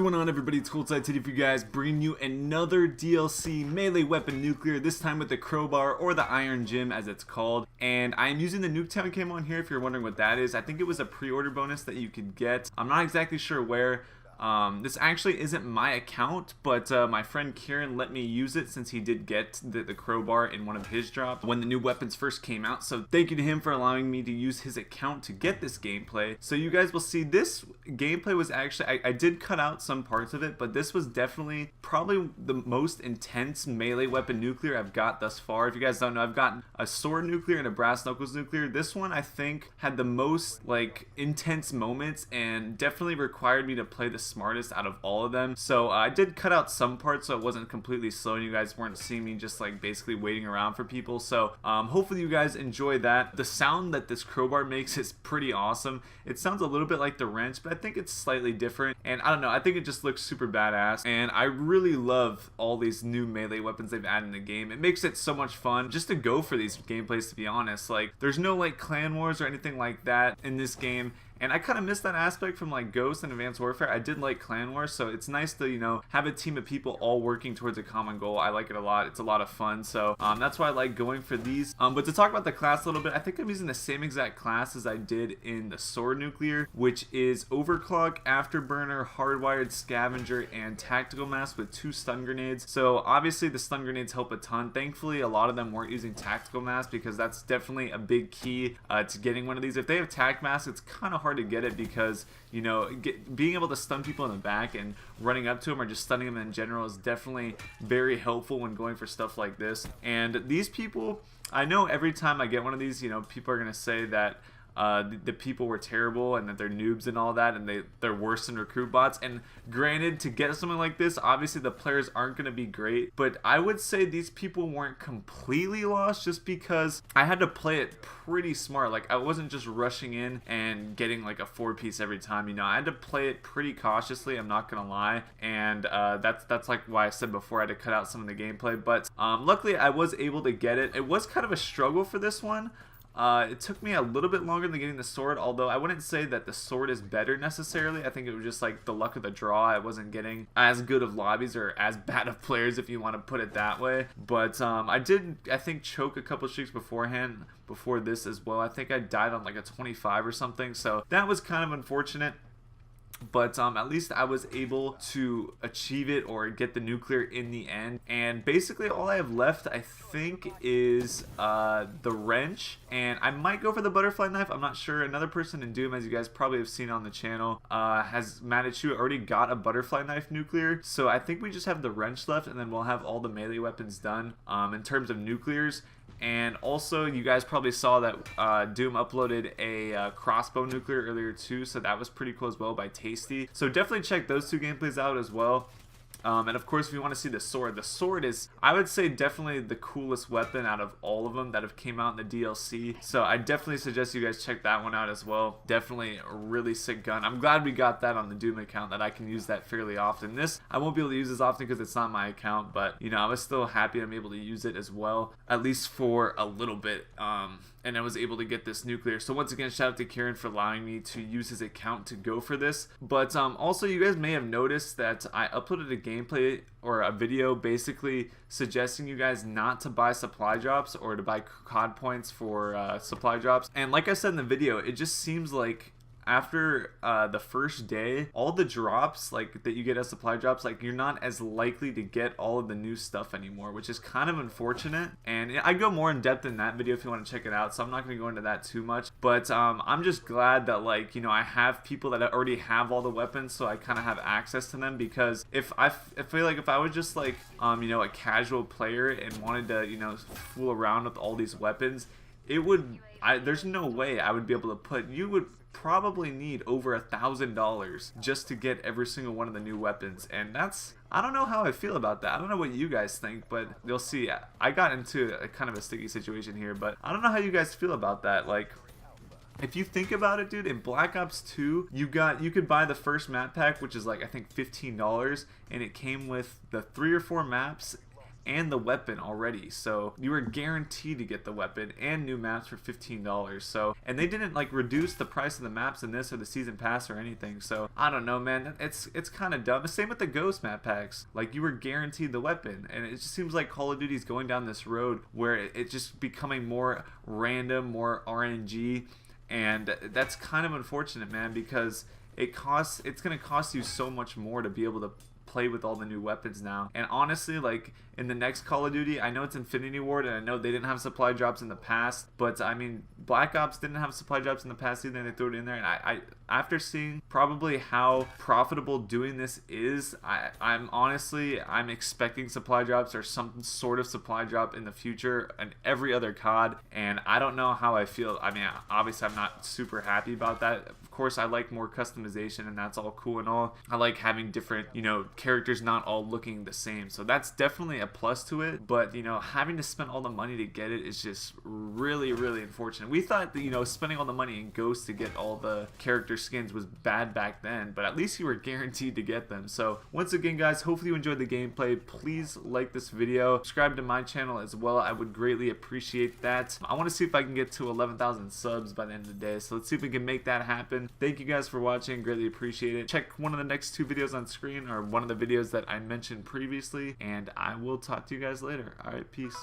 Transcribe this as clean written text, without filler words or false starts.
going on, everybody? It's Coolside City for you guys, bringing you another DLC melee weapon nuclear, this time with the crowbar, or the iron gym as it's called. And I am using the Nuketown camo on here if you're wondering what that is. I think it was a pre-order bonus that you could get. I'm not exactly sure where. This actually isn't my account, but my friend Kieran let me use it since he did get the crowbar in one of his drops when the new weapons first came out. So thank you to him for allowing me to use his account to get this gameplay. So you guys will see this gameplay was actually, I did cut out some parts of it, but this was definitely probably the most intense melee weapon nuclear I've got thus far. If you guys don't know, I've gotten a sword nuclear and a brass knuckles nuclear. This one I think had the most like intense moments and definitely required me to play the smartest out of all of them. So I did cut out some parts so it wasn't completely slow and you guys weren't seeing me just like basically waiting around for people. So hopefully you guys enjoy that. The sound that this crowbar makes is pretty awesome. It sounds a little bit like the wrench, but I think it's slightly different, and I don't know, I think it just looks super badass, and I really love all these new melee weapons they've added in the game. It makes it so much fun just to go for these gameplays, to be honest. Like, there's no like clan wars or anything like that in this game, and I kind of miss that aspect from like Ghost and Advanced Warfare. I did like Clan Wars, so it's nice to, you know, have a team of people all working towards a common goal. I like it a lot. It's a lot of fun, so that's why I like going for these. But to talk about the class a little bit, I think I'm using the same exact class as I did in the Sword Nuclear, which is Overclock, Afterburner, Hardwired, Scavenger, and Tactical Mask with 2 stun grenades. So obviously the stun grenades help a ton. Thankfully, a lot of them weren't using Tactical Mask because that's definitely a big key to getting one of these. If they have Tac Mask, it's kind of hard to get it because, you know, being able to stun people in the back and running up to them or just stunning them in general is definitely very helpful when going for stuff like this. And these people, I know every time I get one of these, you know, people are going to say that the people were terrible and that they're noobs and all that, and they're worse than recruit bots. And granted, to get something like this, obviously the players aren't going to be great, but I would say these people weren't completely lost just because I had to play it pretty smart. Like, I wasn't just rushing in and getting like a 4-piece every time, you know. I had to play it pretty cautiously, I'm not gonna lie, and that's like why I said before I had to cut out some of the gameplay. But luckily I was able to get it. It was kind of a struggle for this one. It took me a little bit longer than getting the sword, although I wouldn't say that the sword is better necessarily. I think it was just like the luck of the draw. I wasn't getting as good of lobbies or as bad of players, if you want to put it that way. But I did, I think, choke a couple streaks beforehand, before this as well. I think I died on like a 25 or something, so that was kind of unfortunate. But at least I was able to achieve it or get the nuclear in the end. And basically all I have left, I think, is the wrench. And I might go for the butterfly knife. I'm not sure. Another person in Doom, as you guys probably have seen on the channel, has managed to already got a butterfly knife nuclear. So I think we just have the wrench left, and then we'll have all the melee weapons done in terms of nuclears. And also, you guys probably saw that Doom uploaded a crossbow nuclear earlier too, so that was pretty cool as well by Tasty. So definitely check those 2 gameplays out as well. And of course, if you want to see the sword is, I would say, definitely the coolest weapon out of all of them that have came out in the DLC. So I definitely suggest you guys check that one out as well. Definitely a really sick gun. I'm glad we got that on the Doom account, that I can use that fairly often. This, I won't be able to use as often because it's not my account, but, you know, I was still happy I'm able to use it as well, at least for a little bit. And I was able to get this nuclear. So once again, shout out to Kieran for allowing me to use his account to go for this. But also, you guys may have noticed that I uploaded a gameplay or a video basically suggesting you guys not to buy supply drops or to buy COD points for supply drops. And like I said in the video, it just seems like after the first day, all the drops like that you get as supply drops, like, you're not as likely to get all of the new stuff anymore, which is kind of unfortunate. And I go more in depth in that video if you want to check it out, so I'm not going to go into that too much. But I'm just glad that, like, you know, I have people that already have all the weapons, so I kind of have access to them. Because if I feel like if I was just like you know, a casual player and wanted to, you know, fool around with all these weapons, it would, there's no way I would be able to put, you would probably need over $1,000 just to get every single one of the new weapons. And that's, I don't know how I feel about that. I don't know what you guys think, but you'll see. I got into a kind of a sticky situation here, but I don't know how you guys feel about that. Like, if you think about it, dude, in Black Ops 2, you could buy the first map pack, which is like, I think $15, and it came with the 3 or 4 maps and the weapon already. So you were guaranteed to get the weapon and new maps for $15. So, and they didn't like reduce the price of the maps in this or the season pass or anything. So I don't know, man. It's kind of dumb. The same with the Ghost map packs. Like, you were guaranteed the weapon, and it just seems like Call of Duty's going down this road where it's just becoming more random, more RNG, and that's kind of unfortunate, man, because it's going to cost you so much more to be able to play with all the new weapons now. And honestly, like, in the next Call of Duty, I know it's Infinity Ward, and I know they didn't have supply drops in the past, but I mean, Black Ops didn't have supply drops in the past either, and they threw it in there. And I after seeing probably how profitable doing this is, I'm expecting supply drops or some sort of supply drop in the future and every other COD, and I don't know how I feel. I mean, obviously I'm not super happy about that. Of course, I like more customization, and that's all cool and all. I like having different, you know, characters not all looking the same, so that's definitely a plus to it. But, you know, having to spend all the money to get it is just really, really unfortunate. We thought that, you know, spending all the money in Ghost to get all the character skins was bad back then, but at least you were guaranteed to get them. So once again, guys, hopefully you enjoyed the gameplay. Please like this video, subscribe to my channel as well. I would greatly appreciate that. I want to see if I can get to 11,000 subs by the end of the day, so let's see if we can make that happen. Thank you guys for watching, greatly appreciate it. Check one of the next 2 videos on screen, or one of the videos that I mentioned previously, and I will talk to you guys later. Alright, peace.